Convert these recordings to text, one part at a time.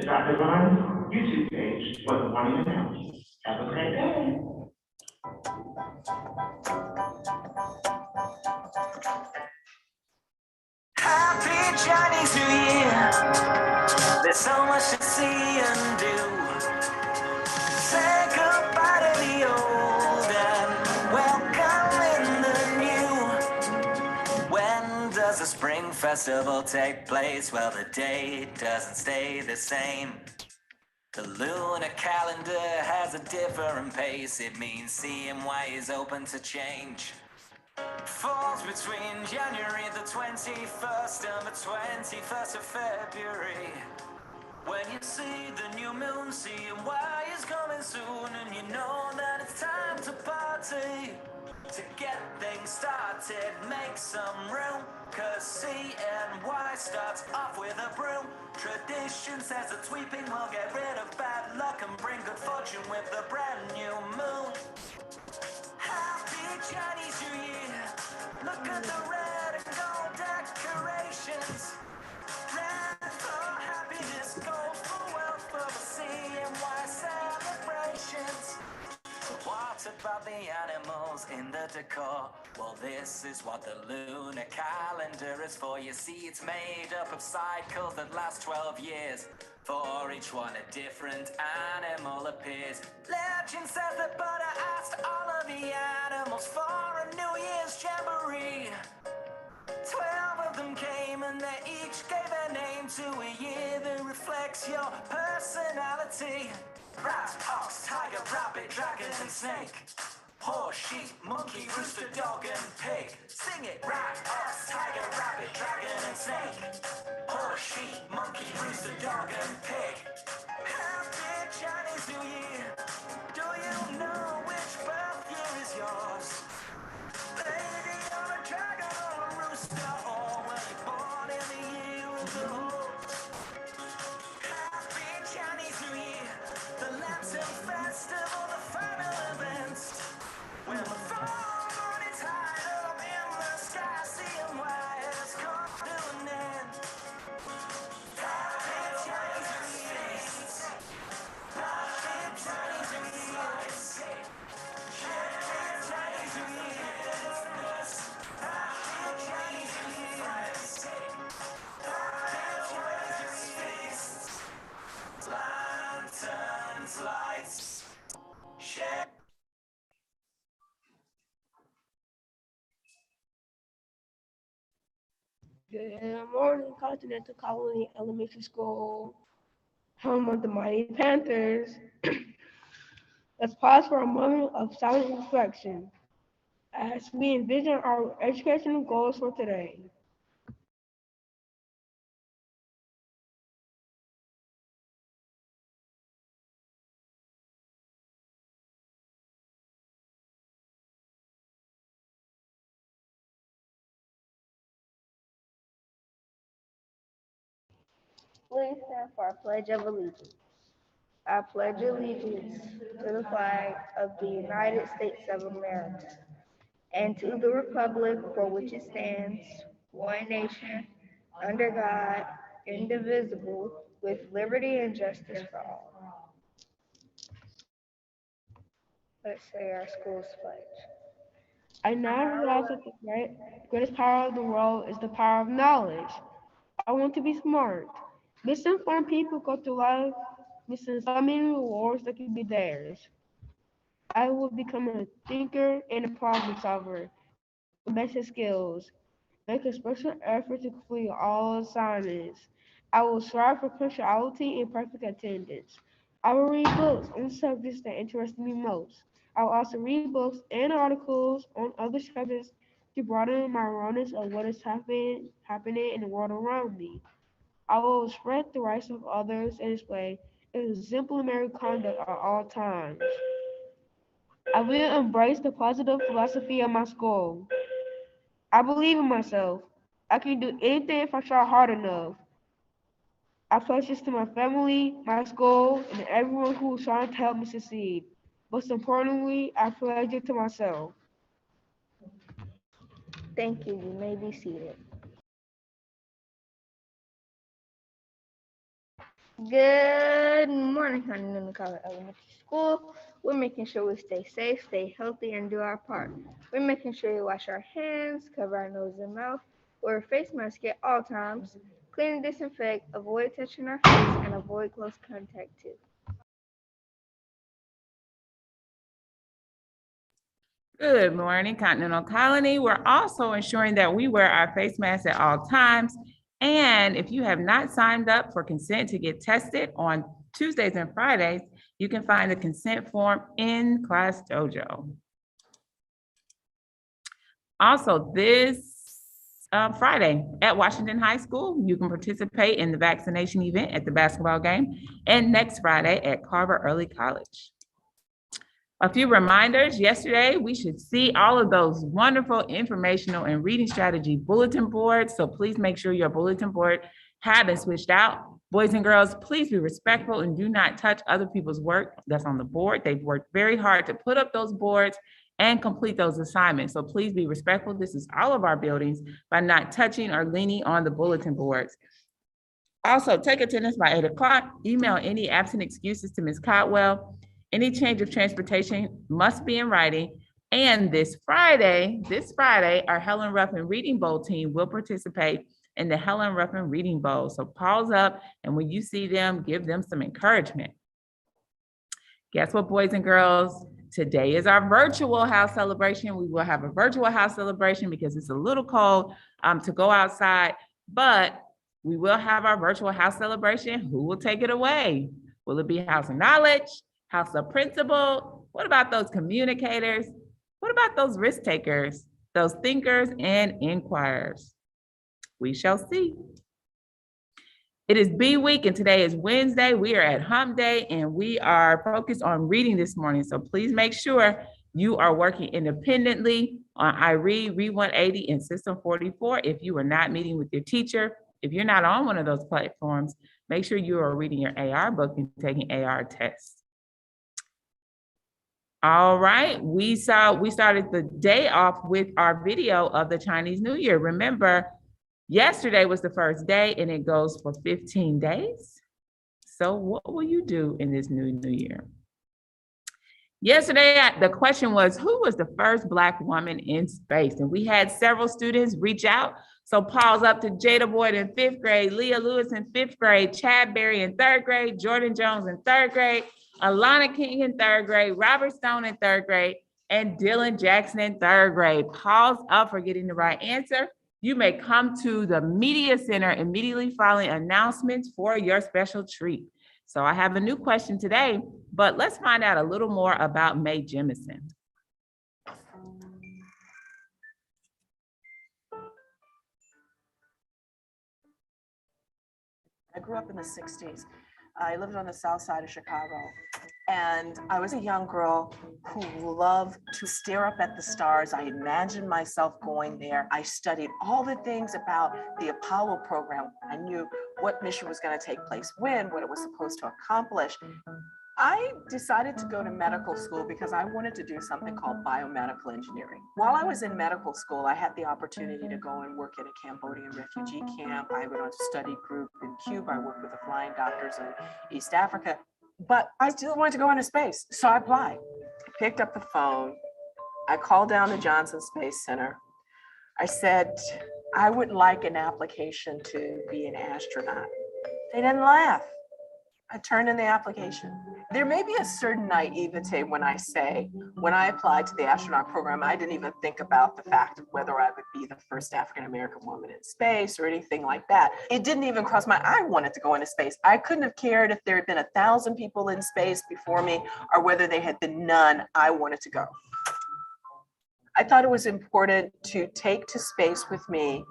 to Dr. Vaughn's YouTube page for the morning announcements. Have a great day. Happy Chinese New Year. There's so much to see and do. Say goodbye to the old and welcome in the new. When does the spring festival take place? Well, the date doesn't stay the same. The lunar calendar has a different pace. It means CMY is open to change. Falls between January the 21st and the 21st of February. When you see the new moon, CMY is coming soon, and you know that it's time to party. To get things started, make some room, cause CNY starts off with a broom. Tradition says that sweeping will get rid of bad luck and bring good fortune with the brand new moon. Happy Chinese New Year. Look at the red and gold decorations. Red for happiness, gold for wealth, for the CNY celebrations. What about the animals in the decor? Well, this is what the lunar calendar is for. You see, it's made up of cycles that last 12 years. For each one, a different animal appears. Legend says that Buddha asked all of the animals for a New Year's jamboree. 12 of them came and they each gave a name to a year that reflects your personality. Rat, ox, tiger, rabbit, dragon and snake. Horse, sheep, monkey, rooster, dog and pig. Sing it! Rat, ox, tiger, rabbit, dragon and snake. Horse, sheep, monkey, rooster, dog and pig. Happy Chinese New Year. Do you know which birth year is yours? Lady or a dragon or a rooster, or were you born in the year of the horse? Happy Chinese New Year, the Lantern Festival, the final events. When the full moon is high up in the sky, CNY has come to an end. Happy Chinese New Year. Happy Chinese New Year. Happy Chinese New Year. Lanterns, lights, share. Good morning, Continental Colony Elementary School, home of the Mighty Panthers. Let's pause for a moment of silent reflection as we envision our educational goals for today. Please stand for our Pledge of Allegiance. I pledge allegiance to the flag of the United States of America and to the republic for which it stands, one nation, under God, indivisible, with liberty and justice for all. Let's say our school's pledge. I now realize that the greatest power of the world is the power of knowledge. I want to be smart. Misinformed people go through life missing so many rewards that could be theirs. I will become a thinker and a problem solver with basic skills. Make a special effort to complete all assignments. I will strive for punctuality and perfect attendance. I will read books on subjects that interest me most. I will also read books and articles on other subjects to broaden my awareness of what is happening in the world around me. I will respect the rights of others and display exemplary conduct at all times. I will embrace the positive philosophy of my school. I believe in myself. I can do anything if I try hard enough. I pledge this to my family, my school, and everyone who is trying to help me succeed. Most importantly, I pledge it to myself. Thank you. You may be seated. Good morning, Honeymoon College Elementary School. We're making sure we stay safe, stay healthy, and do our part. We're making sure we wash our hands, cover our nose and mouth, wear a face mask at all times, clean and disinfect, avoid touching our face, and avoid close contact too. Good morning, Continental Colony. We're also ensuring that we wear our face masks at all times. And if you have not signed up for consent to get tested on Tuesdays and Fridays, you can find the consent form in Class Dojo. Also, this Friday at Washington High School, you can participate in the vaccination event at the basketball game, and next Friday at Carver Early College. A few reminders. Yesterday, we should see all of those wonderful informational and reading strategy bulletin boards. So please make sure your bulletin board have been switched out. Boys and girls, please be respectful and do not touch other people's work that's on the board. They've worked very hard to put up those boards and complete those assignments. So please be respectful. This is all of our buildings by not touching or leaning on the bulletin boards. Also, take attendance by 8 o'clock. Email any absent excuses to Ms. Cotwell. Any change of transportation must be in writing. And this Friday, our Helen Ruffin Reading Bowl team will participate in the Helen Ruffin Reading Bowl. So pause up, and when you see them, give them some encouragement. Guess what, boys and girls? Today is our virtual house celebration. We will have a virtual house celebration because it's a little cold to go outside, but we will have our virtual house celebration. Who will take it away? Will it be House of Knowledge? House of Principal? What about those communicators? What about those risk takers, those thinkers and inquirers? We shall see. It is B week and today is Wednesday. We are at Hump Day and we are focused on reading this morning. So please make sure you are working independently on iRead, Read 180, and System 44. If you are not meeting with your teacher, if you're not on one of those platforms, make sure you are reading your AR book and taking AR tests. All right, we started the day off with our video of the Chinese New Year. Remember, yesterday was the first day and it goes for 15 days. So what will you do in this new year? Yesterday, the question was, who was the first Black woman in space? And we had several students reach out. So pause up to Jada Boyd in 5th grade, Leah Lewis in 5th grade, Chad Berry in 3rd grade, Jordan Jones in 3rd grade, Alana King in 3rd grade, Robert Stone in 3rd grade, and Dylan Jackson in 3rd grade. Pause up for getting the right answer. You may come to the media center immediately following announcements for your special treat. So I have a new question today, but let's find out a little more about Mae Jemison. I grew up in the 60s. I lived on the south side of Chicago, and I was a young girl who loved to stare up at the stars. I imagined myself going there. I studied all the things about the Apollo program. I knew what mission was going to take place when, what it was supposed to accomplish. I decided to go to medical school because I wanted to do something called biomedical engineering. While I was in medical school, I had the opportunity to go and work at a Cambodian refugee camp. I went on a study group in Cuba. I worked with the flying doctors in East Africa, but I still wanted to go into space. So I applied, picked up the phone. I called down the Johnson Space Center. I said, I would like an application to be an astronaut. They didn't laugh. I turned in the application. There may be a certain naivete when I say, when I applied to the astronaut program, I didn't even think about the fact of whether I would be the first African-American woman in space or anything like that. It didn't even cross my, I wanted to go into space. I couldn't have cared if there had been 1,000 people in space before me or whether there had been none. I wanted to go. I thought it was important to take to space with me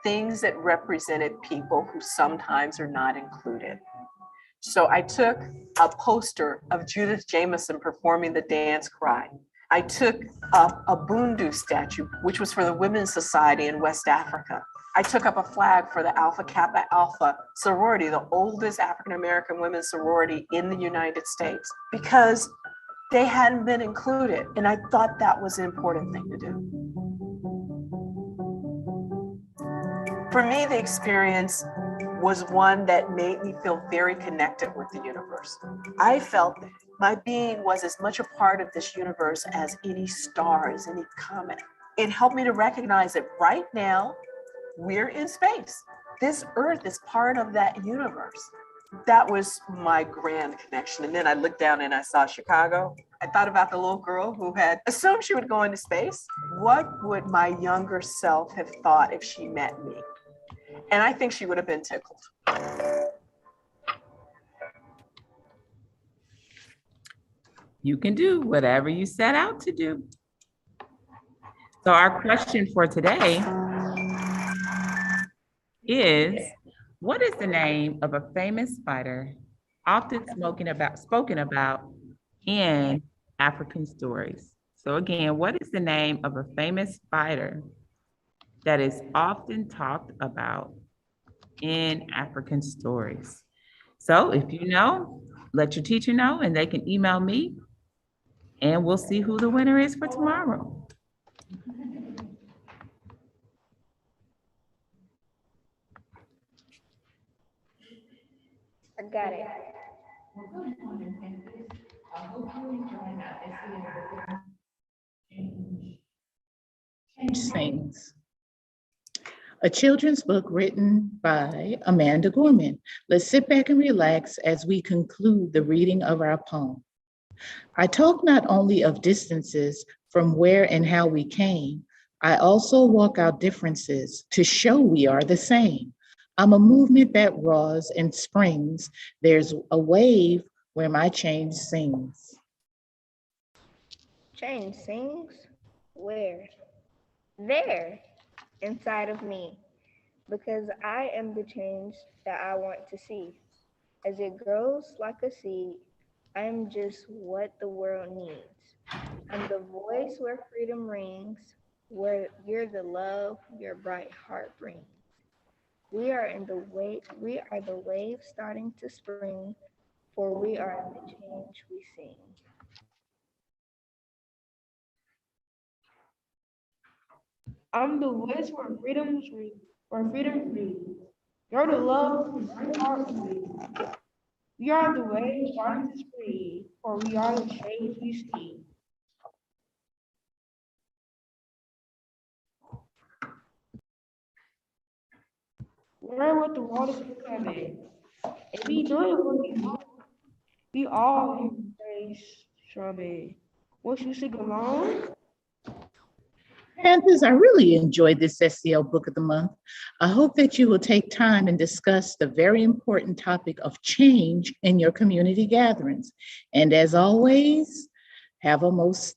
things that represented people who sometimes are not included. So I took a poster of Judith Jamison performing the dance cry. I took a Bundu statue, which was for the Women's Society in West Africa. I took up a flag for the Alpha Kappa Alpha sorority, the oldest African-American women's sorority in the United States, because they hadn't been included. And I thought that was an important thing to do. For me, the experience was one that made me feel very connected with the universe. I felt that my being was as much a part of this universe as any stars, any comet. It helped me to recognize that right now we're in space. This earth is part of that universe. That was my grand connection. And then I looked down and I saw Chicago. I thought about the little girl who had assumed she would go into space. What would my younger self have thought if she met me? And I think she would have been tickled. You can do whatever you set out to do. So our question for today is, what is the name of a famous fighter often spoken about in African stories? So again, what is the name of a famous fighter that is often talked about in African stories? So if you know, let your teacher know and they can email me and we'll see who the winner is for tomorrow. I got it. Saints. A children's book written by Amanda Gorman. Let's sit back and relax as we conclude the reading of our poem. I talk not only of distances from where and how we came, I also walk out differences to show we are the same. I'm a movement that roars and springs. There's a wave where my change sings. Change sings? Where? There, inside of me, because I am the change that I want to see. As it grows like a seed, I am just what the world needs. I'm the voice where freedom rings, where you're the love your bright heart brings. We are the wave starting to spring, for we are the change we sing. I'm the voice where freedom rings, where freedom rings. You're the love whose bright heart brings. We are the waves starting to spring, for we are the change we see. We're what the world is becoming, and we doing what we want. We all embrace strumming. Won't you sing along? Panthers, I really enjoyed this SEL Book of the Month. I hope that you will take time and discuss the very important topic of change in your community gatherings. And as always, have a most